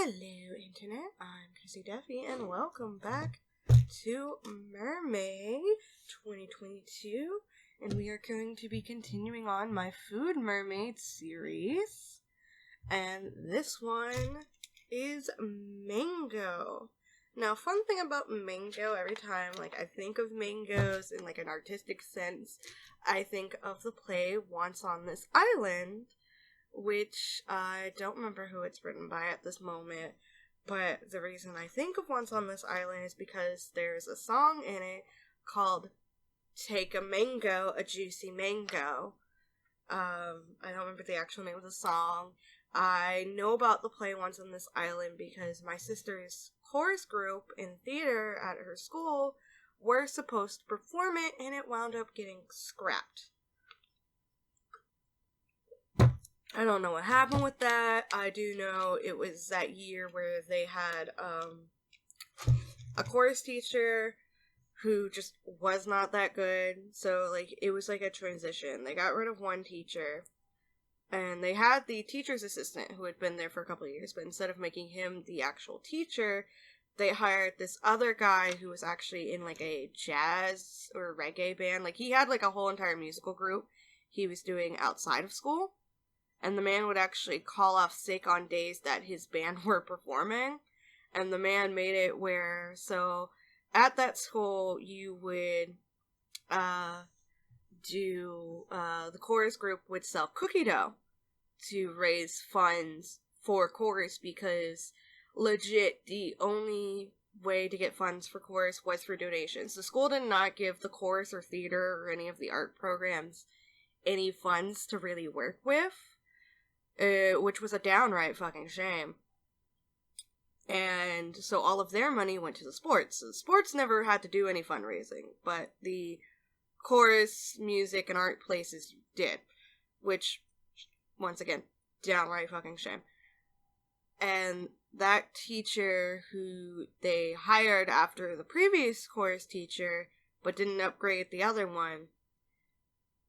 Hello, Internet. I'm Chrissy Duffy, and welcome back to MerMay 2022. And we are going to be continuing on my Food Mermaid series. And this one is mango. Now, fun thing about mango, every time I think of mangoes in an artistic sense, I think of the play Once on This Island, which I don't remember who it's written by at this moment, but the reason I think of Once on This Island is because there's a song in it called Take a Mango, a Juicy Mango. I don't remember the actual name of the song. I know about the play Once on This Island because my sister's chorus group in theater at her school were supposed to perform it, and it wound up getting scrapped. I don't know what happened with that. I do know it was that year where they had a chorus teacher who just was not that good. So, it was a transition. They got rid of one teacher, and they had the teacher's assistant who had been there for a couple of years, but instead of making him the actual teacher, they hired this other guy who was actually in, a jazz or reggae band. He had, a whole entire musical group he was doing outside of school. And the man would actually call off sick on days that his band were performing. And the man made it where, so at that school, you would the chorus group would sell cookie dough to raise funds for chorus, because legit the only way to get funds for chorus was for donations. The school did not give the chorus or theater or any of the art programs any funds to really work with. Which was a downright fucking shame. And so all of their money went to the sports. So the sports never had to do any fundraising, but the chorus, music, and art places did. Which, once again, downright fucking shame. And that teacher who they hired after the previous chorus teacher, but didn't upgrade the other one,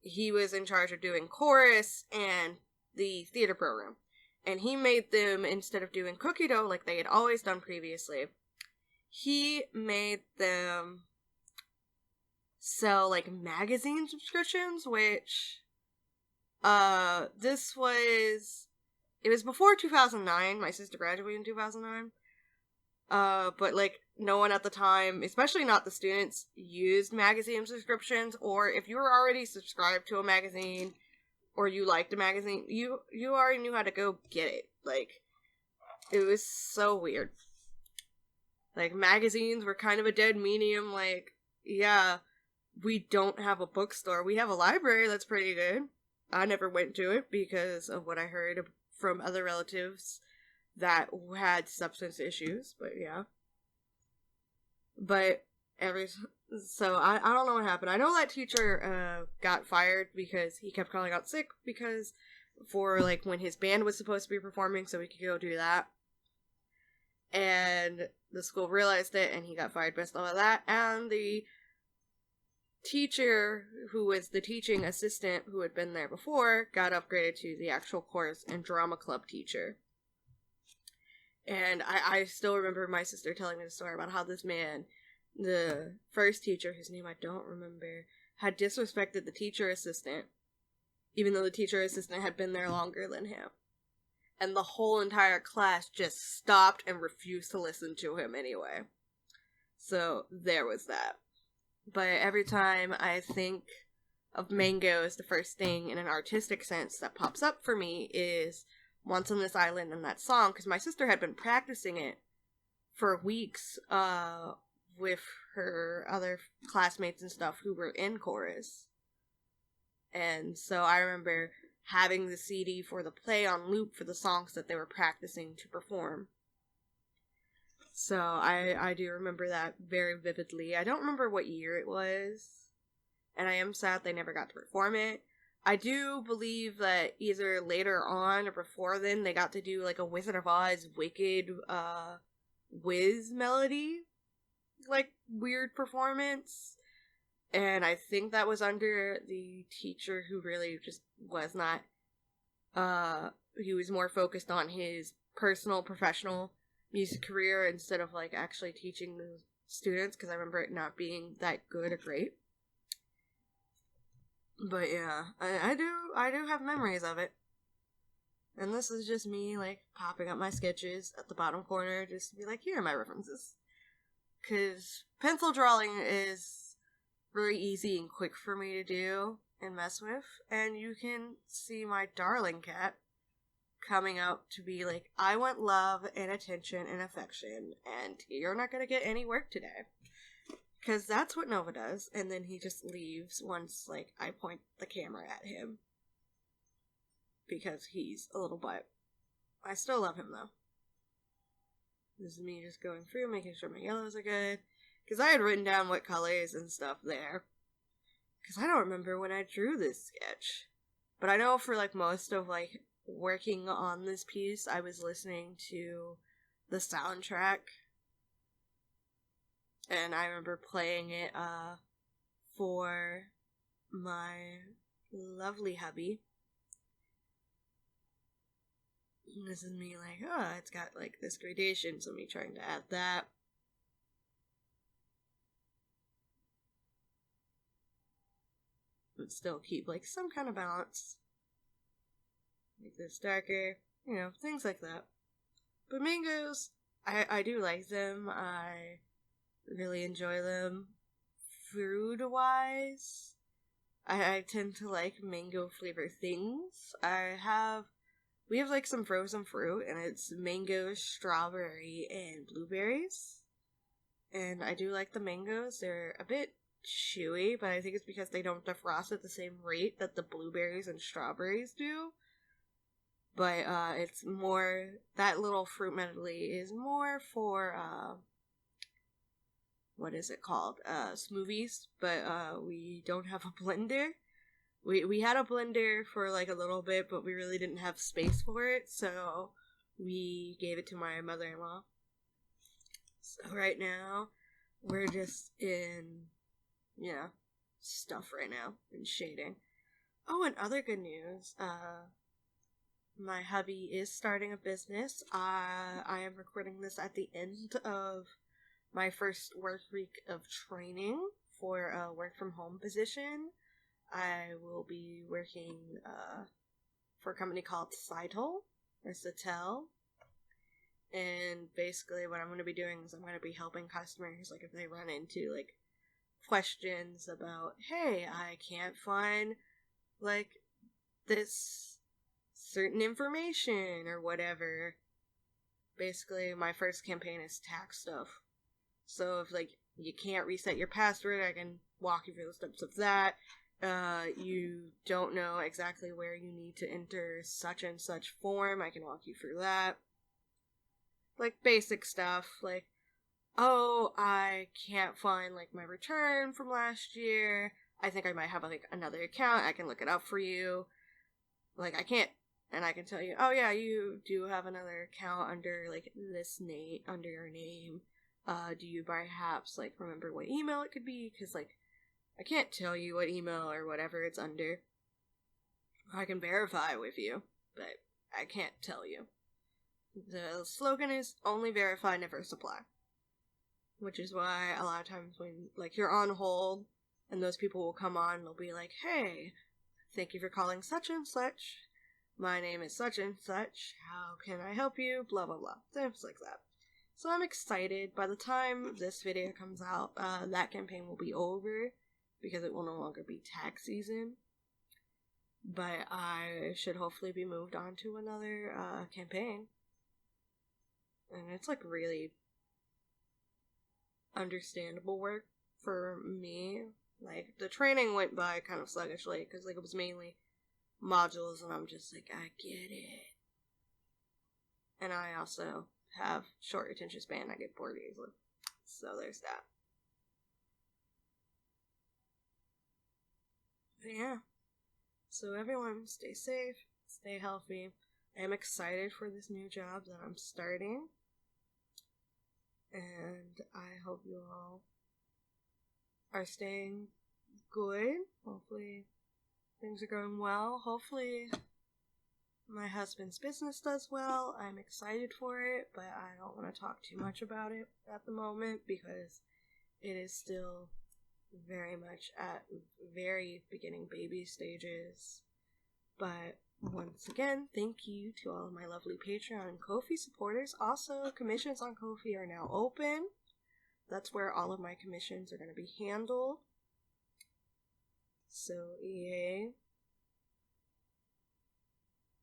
he was in charge of doing chorus and the theater program. And he made them, instead of doing cookie dough like they had always done previously, he made them sell magazine subscriptions, which it was before 2009. My sister graduated in 2009. But no one at the time, especially not the students, used magazine subscriptions. Or if you were already subscribed to a magazine or you liked a magazine, you already knew how to go get it. It was so weird. Magazines were kind of a dead medium. Yeah, we don't have a bookstore. We have a library that's pretty good. I never went to it because of what I heard from other relatives that had substance issues, but yeah. But so I don't know what happened. I know that teacher got fired because he kept calling out sick because for when his band was supposed to be performing, so he could go do that. And the school realized it, and he got fired based on that. And the teacher who was the teaching assistant who had been there before got upgraded to the actual chorus and drama club teacher. And I still remember my sister telling me the story about how this man, the first teacher, whose name I don't remember, had disrespected the teacher assistant, even though the teacher assistant had been there longer than him. And the whole entire class just stopped and refused to listen to him anyway. So there was that. But every time I think of mangoes, the first thing in an artistic sense that pops up for me is Once on This Island and that song, because my sister had been practicing it for weeks with her other classmates and stuff who were in chorus. And so I remember having the CD for the play on loop for the songs that they were practicing to perform. So I do remember that very vividly. I don't remember what year it was, and I am sad they never got to perform it. I do believe that either later on or before then, they got to do a Wizard of Oz Wicked Wiz melody, weird performance. And I think that was under the teacher who really just was not, he was more focused on his personal, professional music career instead of like actually teaching the students, because I remember it not being that good or great. But yeah, I do have memories of it. And this is just me, like, popping up my sketches at the bottom corner just to be like, here are my references. Because pencil drawing is very easy and quick for me to do and mess with. And you can see my darling cat coming out to be like, I want love and attention and affection, and you're not going to get any work today. Because that's what Nova does, and then he just leaves once, like, I point the camera at him. Because he's a little butt. I still love him, though. This is me just going through, making sure my yellows are good. Because I had written down what colors and stuff there. Because I don't remember when I drew this sketch. But I know for, like, most of, like, working on this piece, I was listening to the soundtrack. And I remember playing it, for my lovely hubby. And this is me like, oh, it's got, like, this gradation, so me trying to add that. But still keep, like, some kind of balance. Make this darker, you know, things like that. But mangoes, I do like them. I really enjoy them. Food-wise, I tend to like mango flavor things. We have like some frozen fruit, and it's mango, strawberry, and blueberries. And I do like the mangoes. They're a bit chewy, but I think it's because they don't defrost at the same rate that the blueberries and strawberries do. But it's more, that little fruit medley is more for, what is it called? Smoothies, but we don't have a blender. We had a blender for like a little bit, but we really didn't have space for it, so we gave it to my mother-in-law. So right now, we're just in, stuff right now, in shading. Oh, and other good news, my hubby is starting a business. I am recording this at the end of my first work week of training for a work from home position. I will be working for a company called Sitel. And basically what I'm going to be doing is I'm going to be helping customers, like, if they run into, like, questions about, hey, I can't find, like, this certain information or whatever. Basically, my first campaign is tax stuff. So if, like, you can't reset your password, I can walk you through the steps of that. You don't know exactly where you need to enter such and such form, I can walk you through that. Like, basic stuff, like, oh, I can't find, like, my return from last year. I think I might have, like, another account, I can look it up for you. Like, I can't, and I can tell you, oh yeah, you do have another account under, like, this name, under your name. Do you perhaps, like, remember what email it could be? Because, like, I can't tell you what email or whatever it's under. I can verify with you, but I can't tell you. The slogan is only verify, never supply. Which is why a lot of times when, like, you're on hold and those people will come on and they'll be like, hey, thank you for calling such and such. My name is such and such. How can I help you? Blah, blah, blah. Things like that. So I'm excited. By the time this video comes out, that campaign will be over because it will no longer be tax season. But I should hopefully be moved on to another campaign. And it's like really understandable work for me. Like, the training went by kind of sluggishly because, like, it was mainly modules and I'm just like, I get it. And I also have short attention span. I get bored easily. So there's that. But yeah. So everyone, stay safe, stay healthy. I am excited for this new job that I'm starting. And I hope you all are staying good. Hopefully things are going well. Hopefully My husband's business does well. I'm excited for it, but I don't want to talk too much about it at the moment because it is still very much at very beginning baby stages. But once again, thank you to all of my lovely Patreon and Ko-fi supporters. Also, commissions on Ko-fi are now open. That's where all of my commissions are going to be handled. So, yay.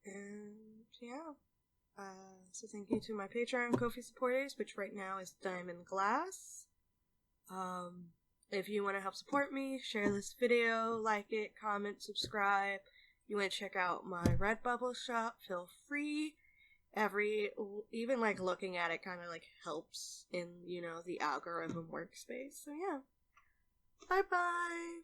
And yeah. So thank you to my Patreon and Ko-fi supporters, which right now is Diamond Glass. If you want to help support me, share this video, like it, comment, subscribe. You want to check out my Redbubble shop, feel free. Even like looking at it kind of like helps in, the algorithm workspace. So yeah. Bye bye.